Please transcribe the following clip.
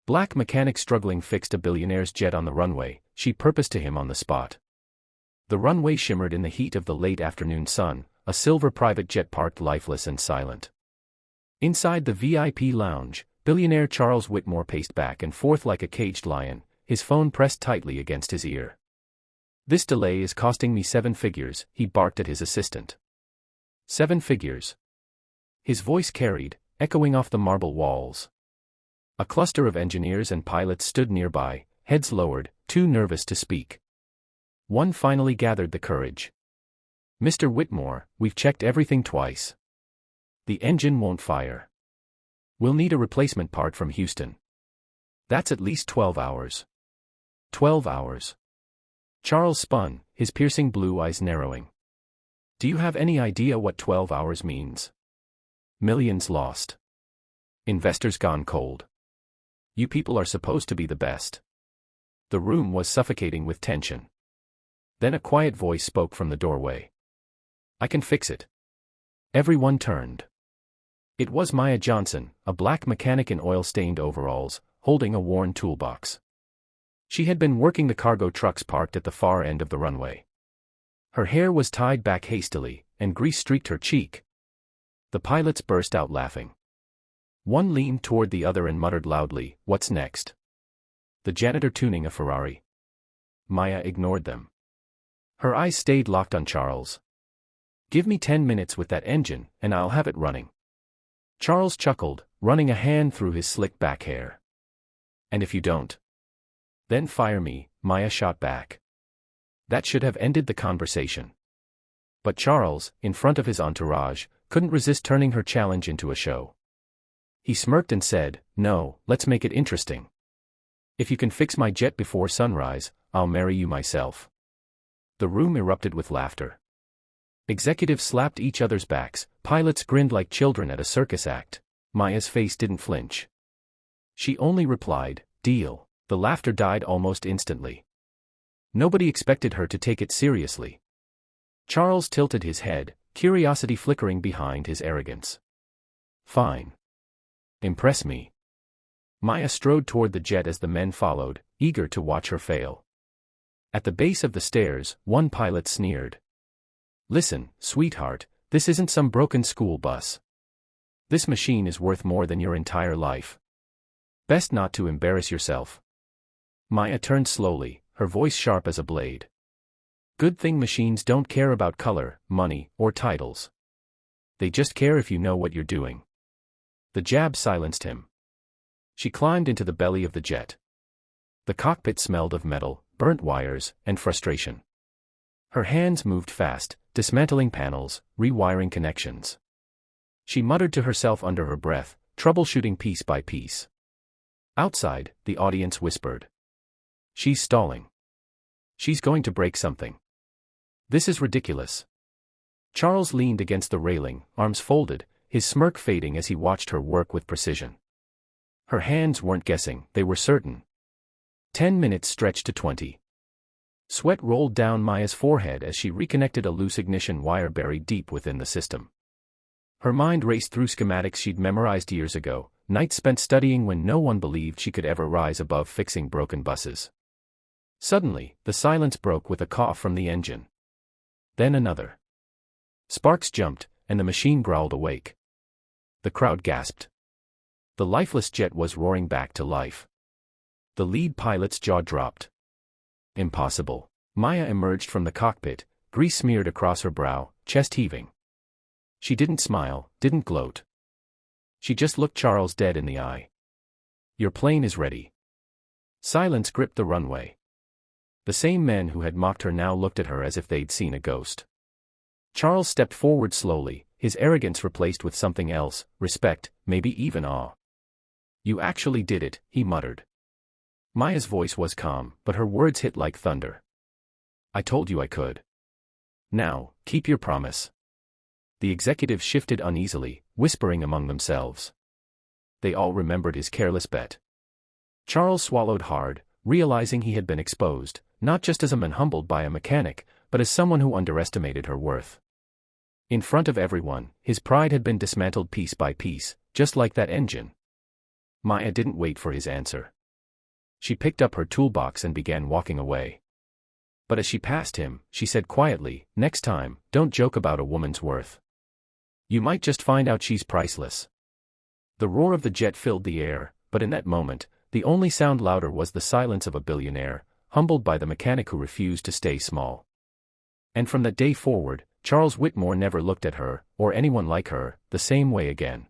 Black mechanic struggling fixed a billionaire's jet on the runway, she purposed to him on the spot. The runway shimmered in the heat of the late afternoon sun, a silver private jet parked lifeless and silent. Inside the VIP lounge, billionaire Charles Whitmore paced back and forth like a caged lion, his phone pressed tightly against his ear. "This delay is costing me 7 figures, he barked at his assistant. 7 figures. His voice carried, echoing off the marble walls. A cluster of engineers and pilots stood nearby, heads lowered, too nervous to speak. One finally gathered the courage. "Mr. Whitmore, we've checked everything twice. The engine won't fire. We'll need a replacement part from Houston. That's at least 12 hours. 12 hours. Charles spun, his piercing blue eyes narrowing. "Do you have any idea what 12 hours means? Millions lost. Investors gone cold. You people are supposed to be the best." The room was suffocating with tension. Then a quiet voice spoke from the doorway. "I can fix it." Everyone turned. It was Maya Johnson, a black mechanic in oil-stained overalls, holding a worn toolbox. She had been working the cargo trucks parked at the far end of the runway. Her hair was tied back hastily, and grease streaked her cheek. The pilots burst out laughing. One leaned toward the other and muttered loudly, "What's next?" "The janitor tuning a Ferrari." Maya ignored them. Her eyes stayed locked on Charles. "Give me 10 minutes with that engine, and I'll have it running." Charles chuckled, running a hand through his slick back hair. "And if you don't?" "Then fire me," Maya shot back. That should have ended the conversation. But Charles, in front of his entourage, couldn't resist turning her challenge into a show. He smirked and said, "No, let's make it interesting. If you can fix my jet before sunrise, I'll marry you myself." The room erupted with laughter. Executives slapped each other's backs, pilots grinned like children at a circus act. Maya's face didn't flinch. She only replied, "Deal." The laughter died almost instantly. Nobody expected her to take it seriously. Charles tilted his head, curiosity flickering behind his arrogance. "Fine. Impress me." Maya strode toward the jet as the men followed, eager to watch her fail. At the base of the stairs, one pilot sneered. "Listen, sweetheart, this isn't some broken school bus. This machine is worth more than your entire life. Best not to embarrass yourself." Maya turned slowly, her voice sharp as a blade. "Good thing machines don't care about color, money, or titles. They just care if you know what you're doing." The jab silenced him. She climbed into the belly of the jet. The cockpit smelled of metal, burnt wires, and frustration. Her hands moved fast, dismantling panels, rewiring connections. She muttered to herself under her breath, troubleshooting piece by piece. Outside, the audience whispered. "She's stalling. She's going to break something. This is ridiculous." Charles leaned against the railing, arms folded, his smirk fading as he watched her work with precision. Her hands weren't guessing, they were certain. 10 minutes stretched to 20. Sweat rolled down Maya's forehead as she reconnected a loose ignition wire buried deep within the system. Her mind raced through schematics she'd memorized years ago, nights spent studying when no one believed she could ever rise above fixing broken buses. Suddenly, the silence broke with a cough from the engine. Then another. Sparks jumped, and the machine growled awake. The crowd gasped. The lifeless jet was roaring back to life. The lead pilot's jaw dropped. Impossible. Maya emerged from the cockpit, grease smeared across her brow, chest heaving. She didn't smile, didn't gloat. She just looked Charles dead in the eye. "Your plane is ready." Silence gripped the runway. The same men who had mocked her now looked at her as if they'd seen a ghost. Charles stepped forward slowly, his arrogance replaced with something else, respect, maybe even awe. "You actually did it," he muttered. Maya's voice was calm, but her words hit like thunder. "I told you I could. Now, keep your promise." The executives shifted uneasily, whispering among themselves. They all remembered his careless bet. Charles swallowed hard, realizing he had been exposed, not just as a man humbled by a mechanic, but as someone who underestimated her worth. In front of everyone, his pride had been dismantled piece by piece, just like that engine. Maya didn't wait for his answer. She picked up her toolbox and began walking away. But as she passed him, she said quietly, "Next time, don't joke about a woman's worth. You might just find out she's priceless." The roar of the jet filled the air, but in that moment, the only sound louder was the silence of a billionaire, humbled by the mechanic who refused to stay small. And from that day forward, Charles Whitmore never looked at her, or anyone like her, the same way again.